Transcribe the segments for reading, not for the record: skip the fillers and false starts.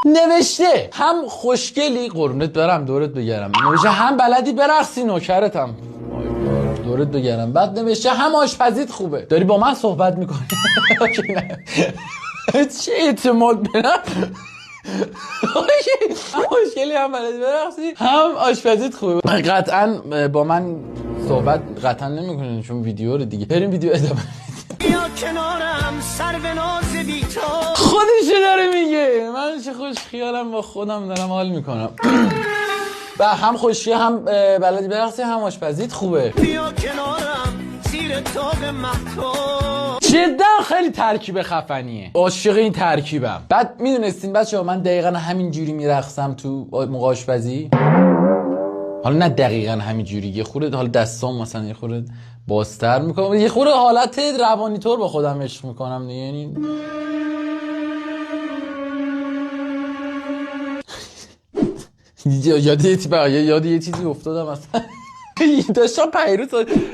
نوشته هم خوشگلی قربونت برم دورت بگرم، نوشته هم بلدی برقصی نوکرتم دورت بگرم، بعد نوشته هم آشپزیت خوبه. داری با من صحبت میکنی؟ چه اعتماد برم؟ هم خوشگلی هم بلدی برقصی هم آشپزیت خوبه. قطعا با من صحبت قطعا نمیکنین چون ویدیو رو دیگه. بریم ویدیو ادامه. بیا کنارم سر به ناز بی تو. خودش داره میگه، من چه خوش خیالم با خودم دارم حال میکنم. و هم خوشی هم بلدی برقصی هم آشپزیت خوبه. بیا کنارم زیر تاق محتاب. جدا خیلی ترکیب خفنیه، عاشق این ترکیبم. بعد میدونستین بچه‌ها من دقیقا همین جوری میرقصم تو موقع آشپزی. حالا نه دقیقا همین جوری، یه خورده حالا دستام مثلا یه خورده بازتر میکنم، یه خورده حالت روانی طور با خودم عشق میکنم دیگه. یعنی یاد یه چیزی افتادم اصلا. داشتم پیروز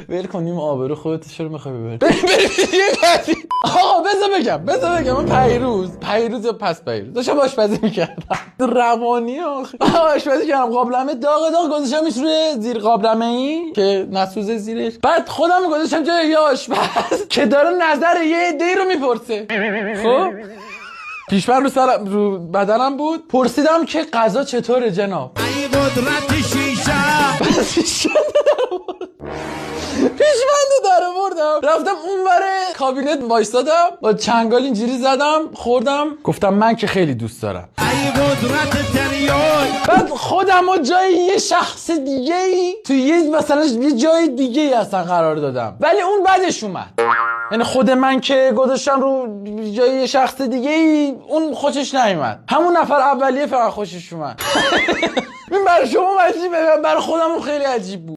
ول کنیم آبرو خودت چرا میخوای ببری؟ آقا بذار بگم من پیروز یا پس پیروز داشتم آشپزی میکردم روانی آخه آشپزی کردم، قابلمه داغ گذاشتمش روی زیر قابلمه‌ای که نسوزه زیرش، بعد خودم گذاشتم جای یه آشپز که داره نظر یه عده‌ای رو میپرسه. خب پیشمن رو بدنم بود، پرسیدم که غذا چطوره جناب؟ ای قدرت شیشه. پیشمندو داره بردم رفتم اونور کابینت وایستادم با چنگال اینجوری زدم خوردم، گفتم من که خیلی دوست دارم. ای قدرت تریای. بعد خودم و جای یه شخص دیگه ای توی یه جای دیگه ای اصلا قرار دادم، ولی اون بعدش اومد. یعنی خود من که گذاشتم رو جای یه شخص دیگه ای اون خوشش نیومد، همون نفر اولیه فقط خوشش اومد. این برای شما عجیبه، برای خودم خیلی عجیب بود.